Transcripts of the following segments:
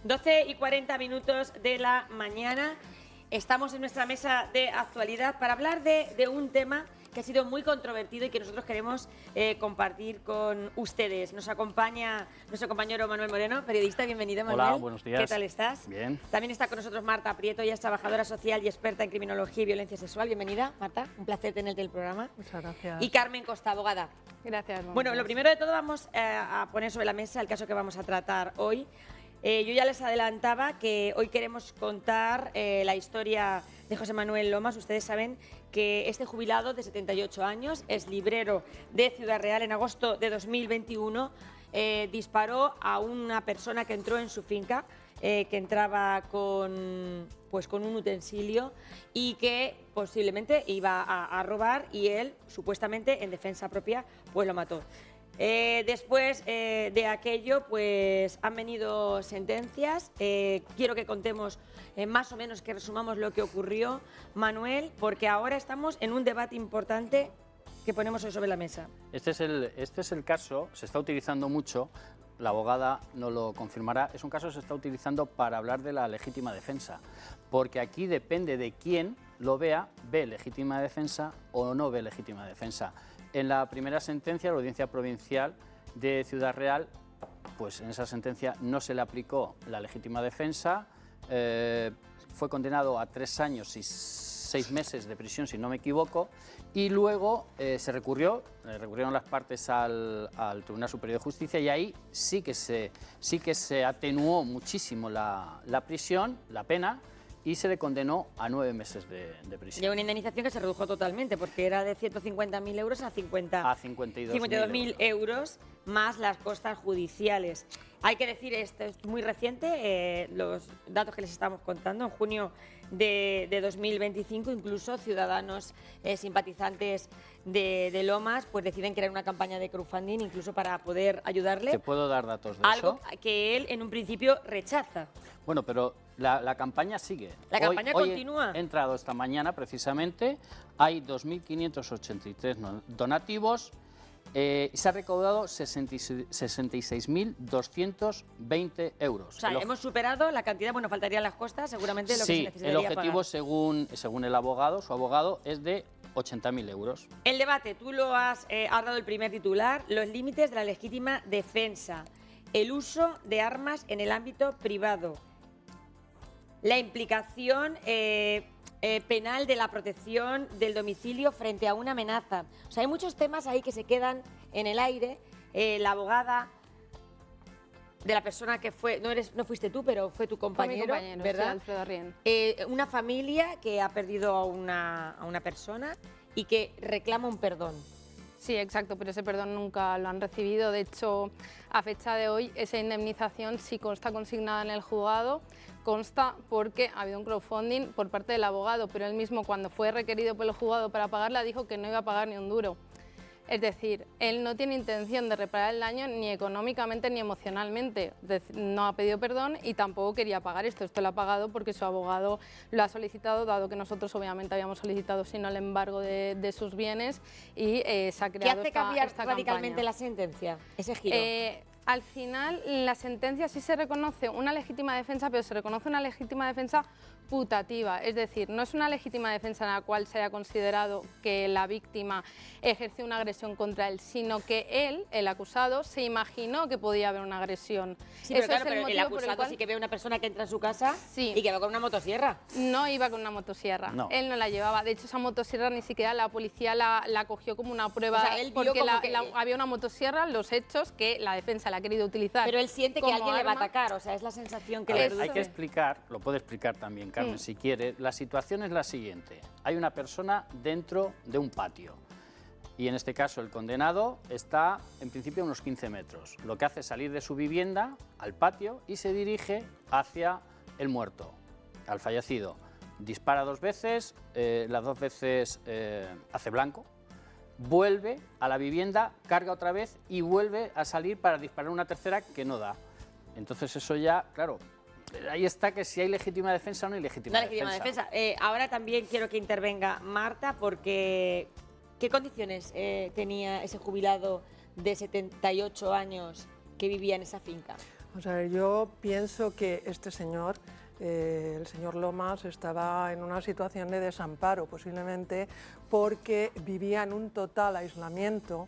12:40 de la mañana. Estamos en nuestra mesa de actualidad para hablar de un tema que ha sido muy controvertido y que nosotros queremos compartir con ustedes. Nos acompaña nuestro compañero Manuel Moreno, periodista. Bienvenido, Manuel. Hola, buenos días. ¿Qué tal estás? Bien. También está con nosotros Marta Prieto, ella es trabajadora social y experta en criminología y violencia sexual. Bienvenida, Marta. Un placer tenerte en el programa. Muchas gracias. Y Carmen Costa, abogada. Gracias. Bueno, lo primero de todo vamos a poner sobre la mesa el caso que vamos a tratar hoy. Yo ya les adelantaba que hoy queremos contar la historia de José Manuel Lomas. Ustedes saben que este jubilado de 78 años es librero de Ciudad Real. En agosto de 2021 disparó a una persona que entró en su finca, que entraba con un utensilio y que posiblemente iba a robar, y él, supuestamente en defensa propia, pues lo mató. Después de aquello, pues han venido sentencias. Quiero que contemos más o menos, que resumamos lo que ocurrió, Manuel, porque ahora estamos en un debate importante que ponemos hoy sobre la mesa. Este es el caso, se está utilizando mucho, la abogada no lo confirmará, es un caso que se está utilizando para hablar de la legítima defensa, porque aquí depende de quién lo vea, ve legítima defensa o no ve legítima defensa. En la primera sentencia, la Audiencia Provincial de Ciudad Real, pues en esa sentencia no se le aplicó la legítima defensa, fue condenado a 3 años y 6 meses de prisión, si no me equivoco, y luego recurrieron las partes al Tribunal Superior de Justicia, y ahí sí que se atenuó muchísimo la prisión, la pena, y se le condenó a 9 meses de prisión. Y una indemnización que se redujo totalmente, porque era de 150.000 euros a 52.000 euros, más las costas judiciales. Hay que decir, esto es muy reciente, los datos que les estamos contando, en junio de 2025, incluso ciudadanos simpatizantes de Lomas pues deciden crear una campaña de crowdfunding, incluso para poder ayudarle. ¿Te puedo dar datos de algo eso? Que él en un principio rechaza. Bueno, pero la campaña sigue. La campaña continúa. He entrado esta mañana precisamente, hay 2.583 donativos, y se ha recaudado 66.220 euros. O sea, hemos superado la cantidad, bueno, faltarían las costas, seguramente lo que se necesitaría el objetivo, pagar. según el abogado, su abogado, es de 80.000 euros. El debate, tú lo has dado el primer titular, los límites de la legítima defensa, el uso de armas en el ámbito privado, la implicación penal de la protección del domicilio frente a una amenaza. O sea, hay muchos temas ahí que se quedan en el aire. La abogada de la persona que fue, no fuiste tú, pero fue tu compañero, fue mi compañero, ¿verdad? sí, Alfredo Arrién. Una familia que ha perdido a una persona y que reclama un perdón. Sí, exacto, pero ese perdón nunca lo han recibido. De hecho, a fecha de hoy, esa indemnización sí consta consignada en el juzgado, consta porque ha habido un crowdfunding por parte del abogado, pero él mismo, cuando fue requerido por el juzgado para pagarla, dijo que no iba a pagar ni un duro. Es decir, él no tiene intención de reparar el daño ni económicamente ni emocionalmente. No ha pedido perdón y tampoco quería pagar esto. Esto lo ha pagado porque su abogado lo ha solicitado, dado que nosotros obviamente habíamos solicitado sino el embargo de sus bienes, y se ha creado esta campaña. ¿Qué hace cambiar radicalmente campaña. la sentencia, ese giro? Al final, la sentencia sí se reconoce una legítima defensa, pero se reconoce una legítima defensa putativa, es decir, no es una legítima defensa en la cual se haya considerado que la víctima ejerció una agresión contra él, sino que él, el acusado, se imaginó que podía haber una agresión. Sí, pero claro, pero el acusado sí que ve a una persona que entra en su casa y que va con una motosierra. No iba con una motosierra, no. Él no la llevaba. De hecho, esa motosierra ni siquiera la policía la cogió como una prueba, o sea, él porque había una motosierra, los hechos, que la defensa la ha querido utilizar. Pero él siente que alguien le va a atacar, o sea, es la sensación que le produce. Hay que explicar, lo puede explicar también Carmen, si quiere. La situación es la siguiente: hay una persona dentro de un patio y en este caso el condenado está en principio a unos 15 metros. Lo que hace es salir de su vivienda al patio y se dirige hacia el muerto, al fallecido. Dispara 2 veces, las 2 veces hace blanco. Vuelve a la vivienda, carga otra vez y vuelve a salir para disparar una tercera que no da. Entonces eso ya, claro, ahí está que si hay legítima defensa o no hay legítima defensa. Ahora también quiero que intervenga Marta, porque ¿qué condiciones tenía ese jubilado de 78 años que vivía en esa finca? O sea, yo pienso que este señor, el señor Lomas, estaba en una situación de desamparo, posiblemente porque vivía en un total aislamiento,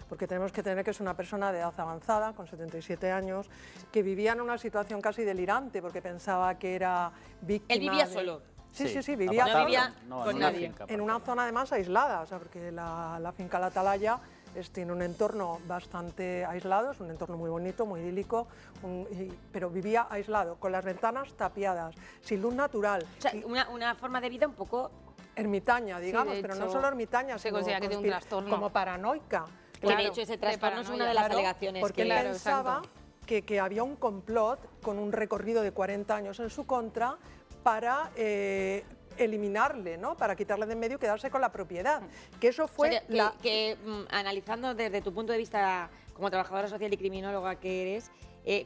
porque tenemos que tener que es una persona de edad avanzada, con 77 años, que vivía en una situación casi delirante, porque pensaba que era víctima. Él vivía de... solo. Sí, vivía No vivía solo. con nadie. En una zona además aislada, o sea, porque la finca La Atalaya tiene un entorno bastante aislado, es un entorno muy bonito, muy idílico, pero vivía aislado, con las ventanas tapiadas, sin luz natural. O sea, una forma de vida un poco... ermitaña, digamos, de pero no hecho, solo ermitaña, se sino considera que tiene un trastorno. como paranoica. Que Claro, de hecho ese de trastorno es una de paranoia. las Claro, alegaciones porque que... él Claro, pensaba que había un complot con un recorrido de 40 años en su contra para eliminarle, ¿no? Para quitarle de en medio y quedarse con la propiedad. Que eso fue analizando desde tu punto de vista como trabajadora social y criminóloga que eres,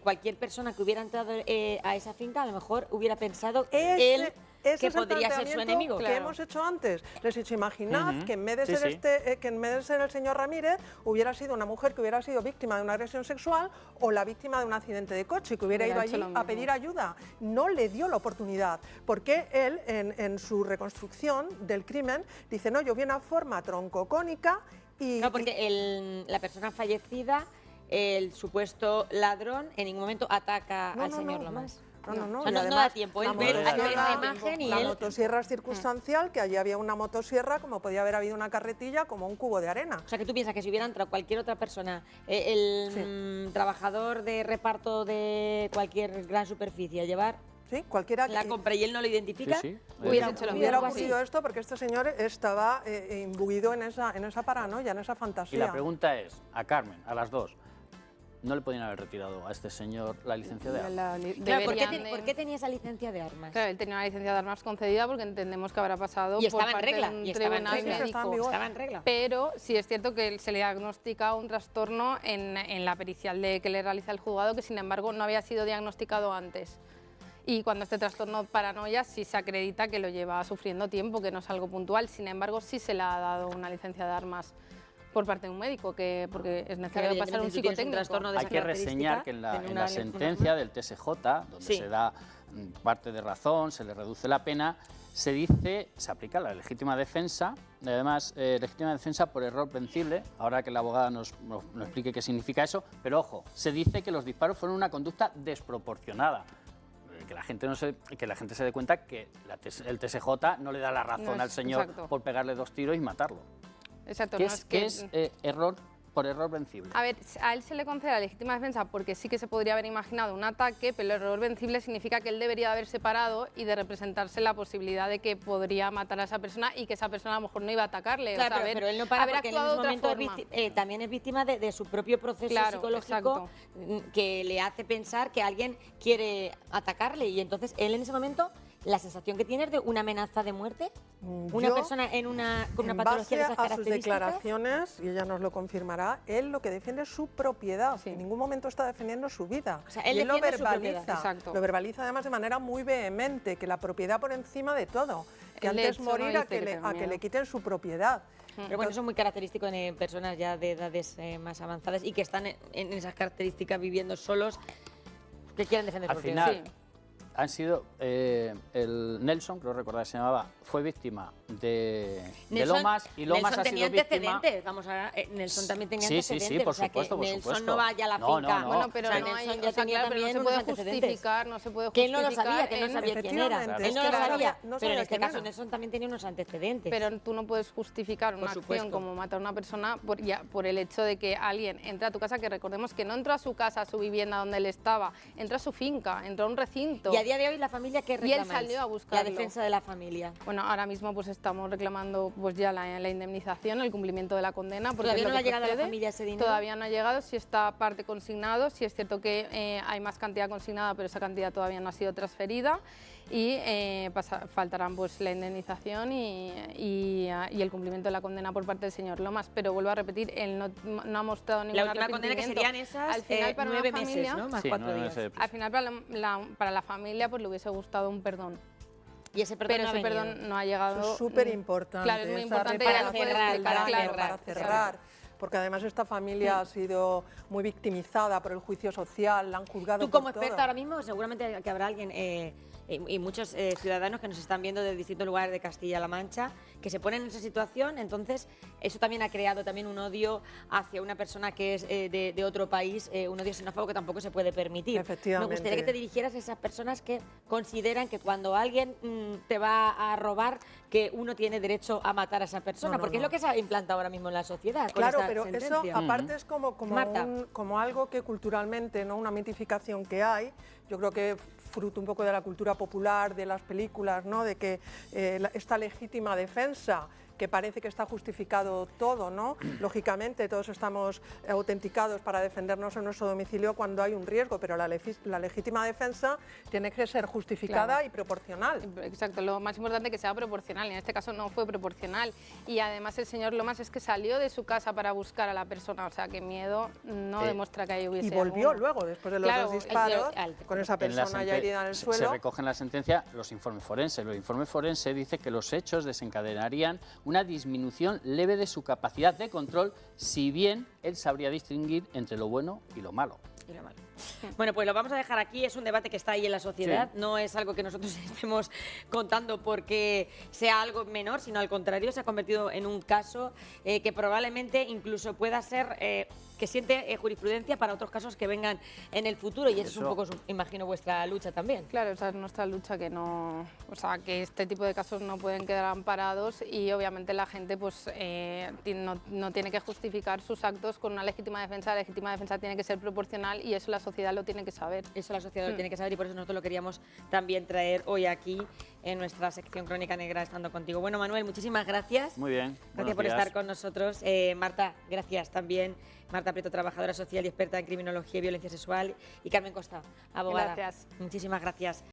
cualquier persona que hubiera entrado a esa finca a lo mejor hubiera pensado él que es el podría ser su planteamiento enemigo. que Claro. hemos hecho antes. Les he dicho, imaginad que en vez de Sí, ser sí. que en vez de ser el señor Ramírez hubiera sido una mujer que hubiera sido víctima de una agresión sexual o la víctima de un accidente de coche y que hubiera ido Hubiera hecho allí lo a mismo. pedir ayuda. No le dio la oportunidad, porque él en su reconstrucción del crimen dice, no, yo vi una forma troncocónica y... No, porque la persona fallecida, el supuesto ladrón, en ningún momento ataca al señor Lomas. No. O sea, Y no además, da tiempo. Él la ve esa motosierra- imagen y la él... motosierra es circunstancial, que allí había una motosierra, como podía haber habido una carretilla, como un cubo de arena. O sea, que tú piensas que si hubiera entrado cualquier otra persona, trabajador de reparto de cualquier gran superficie, a llevar Sí, cualquiera la compra y él no lo identifica, Sí, sí. hubiera hecho lo hubiera algo así. ocurrido esto porque este señor estaba imbuido en esa paranoia, en esa Y fantasía. la pregunta es, a Carmen, a las dos, ¿no le podían haber retirado a este señor la licencia de armas? Claro, ¿por Deberían de- qué, tenía esa licencia de armas? Claro, él tenía una licencia de armas concedida porque entendemos que habrá pasado Y por estaba en parte regla, de un y estaba en tribunal regla. Sí, estaba en médico. vigor. Estaba en regla. Pero sí es cierto que se le diagnostica un trastorno en la pericial que le realiza el juzgado, que sin embargo no había sido diagnosticado antes. Y cuando este trastorno paranoia sí se acredita que lo lleva sufriendo tiempo, que no es algo puntual. Sin embargo, sí se le ha dado una licencia de armas por parte de un médico, porque es necesario Claro, pasar un evidentemente, si tienes un psicotécnico. trastorno de Hay esa que reseñar característica, que en tener la una sentencia del TSJ, donde Sí. se da parte de razón, se le reduce la pena, se dice, se aplica la legítima defensa, y además legítima defensa por error vencible, ahora que la abogada nos explique qué significa eso, pero ojo, se dice que los disparos fueron una conducta desproporcionada. Que la gente se dé cuenta que el TSJ no le da la razón No es- al señor exacto. por pegarle 2 tiros y matarlo. Exacto, ¿Qué no es, es que... qué es error por error vencible? A ver, a él se le concede la legítima defensa porque sí que se podría haber imaginado un ataque, pero el error vencible significa que él debería de haberse parado y de representarse la posibilidad de que podría matar a esa persona y que esa persona a lo mejor no iba a atacarle. Claro, o sea, pero él no para haber porque en ese actuado de otra momento forma. también es víctima de su propio proceso Claro, psicológico que le hace pensar que alguien quiere atacarle y entonces él en ese momento la sensación que tiene es de una amenaza de muerte. Una Yo, persona con una en patología de base esas a sus características. declaraciones, y ella nos lo confirmará, él lo que defiende es su propiedad, Sí. en ningún momento está defendiendo su vida. O sea, él y él lo defiende su verbaliza, propiedad. Exacto. lo verbaliza además de manera muy vehemente, que la propiedad por encima de todo, que El antes hecho, ¿no? morir a Dice que, que le, tenga a que miedo. le quiten su propiedad. Pero bueno, eso es muy característico en personas ya de edades más avanzadas y que están en esas características viviendo solos, que quieren defender Al su propiedad. final, han sido, el Nelson, creo recordar se llamaba, fue víctima de Lomas y Lomas Nelson ha tenía sido víctima... antecedentes, vamos a Nelson también tenía Sí, antecedentes, sí, por o sea supuesto, que por Nelson supuesto. no vaya a la No, finca. no. Bueno, pero o sea, no hay, Nelson o ya sea, tenía claro, pero también no se puede unos antecedentes. justificar, no se puede Que él justificar. no lo sabía, que no en- sabía quién era. Efectivamente, Él no es lo que no sabía, sabía- no pero en sabía este quién caso era. Nelson también tenía unos antecedentes. Pero tú no puedes justificar una Por acción supuesto. como matar a una persona por el hecho de que alguien entra a tu casa, que recordemos que no entró a su casa, a su vivienda donde él estaba, entró a su finca, entró a un recinto. Y a día de hoy la familia que Y él reclama salió a la buscarlo. defensa de la familia. Bueno, ahora mismo pues estamos reclamando pues ya la indemnización, el cumplimiento de la condena. Porque ¿Todavía es lo no le que ha llegado a la procede. familia ese dinero? Todavía no ha llegado, sí está parte consignado, sí es cierto que hay más cantidad consignada, pero esa cantidad todavía no ha sido transferida y faltarán pues la indemnización y el cumplimiento de la condena por parte del señor Lomas. Pero vuelvo a repetir, él no ha mostrado ningún La última condena que serían esas Al final, para una 9 meses, familia, ¿no? Más Sí, 4 no, días. ese- Al final para la familia pues le hubiese gustado un perdón. Y ese perdón Pero no ha ese venido. perdón no ha llegado. Eso es súper importante. Claro, es muy esa importante. Para ella lo puede cerrar, explicar, para claro, cerrar. para cerrar. porque además esta familia ha sido muy victimizada por el juicio social, la han juzgado Tú como por todo. experta ahora mismo, seguramente que habrá alguien y muchos ciudadanos que nos están viendo de distintos lugares de Castilla-La Mancha que se ponen en esa situación, entonces eso también ha creado también un odio hacia una persona que es de otro país, un odio xenófobo que tampoco se puede permitir. Efectivamente. Me gustaría que te dirigieras a esas personas que consideran que cuando alguien te va a robar, que uno tiene derecho a matar a esa persona, porque es lo que se ha implantado ahora mismo en la sociedad. Con Claro, esta pero sentencia. eso aparte es Marta. como algo que culturalmente, ¿no? Una mitificación que hay, yo creo que fruto un poco de la cultura popular, de las películas, ¿no? De que esta legítima defensa, que parece que está justificado todo, ¿no? Lógicamente todos estamos autenticados para defendernos en nuestro domicilio cuando hay un riesgo, pero la legítima defensa tiene que ser justificada y proporcional. Exacto, lo más importante es que sea proporcional, y en este caso no fue proporcional. Y además el señor Lomas es que salió de su casa para buscar a la persona, o sea que miedo no demuestra que ahí hubiese Y volvió alguno. luego, después de los Claro, dos disparos, con esa En la persona ya herida en el se suelo. recogen en la sentencia los informes forenses. Los informes forenses dicen que los hechos desencadenarían una disminución leve de su capacidad de control, si bien él sabría distinguir entre lo bueno y lo malo. Bueno, pues lo vamos a dejar aquí, es un debate que está ahí en la sociedad, no es algo que nosotros estemos contando porque sea algo menor, sino al contrario, se ha convertido en un caso que probablemente incluso pueda ser que siente jurisprudencia para otros casos que vengan en el futuro, y eso es un poco, imagino, vuestra lucha también. Claro, esa es nuestra lucha, que no, o sea, que este tipo de casos no pueden quedar amparados, y obviamente la gente pues no tiene que justificar sus actos con una legítima defensa. La legítima defensa tiene que ser proporcional, y eso la sociedad lo tiene que saber. Eso la sociedad lo tiene que saber, y por eso nosotros lo queríamos también traer hoy aquí en nuestra sección Crónica Negra, estando contigo. Bueno, Manuel, muchísimas gracias. Muy bien. Gracias buenos por días. estar con nosotros. Marta, gracias también. Marta Prieto, trabajadora social y experta en criminología y violencia sexual. Y Carmen Costa, abogada. Gracias. Muchísimas gracias.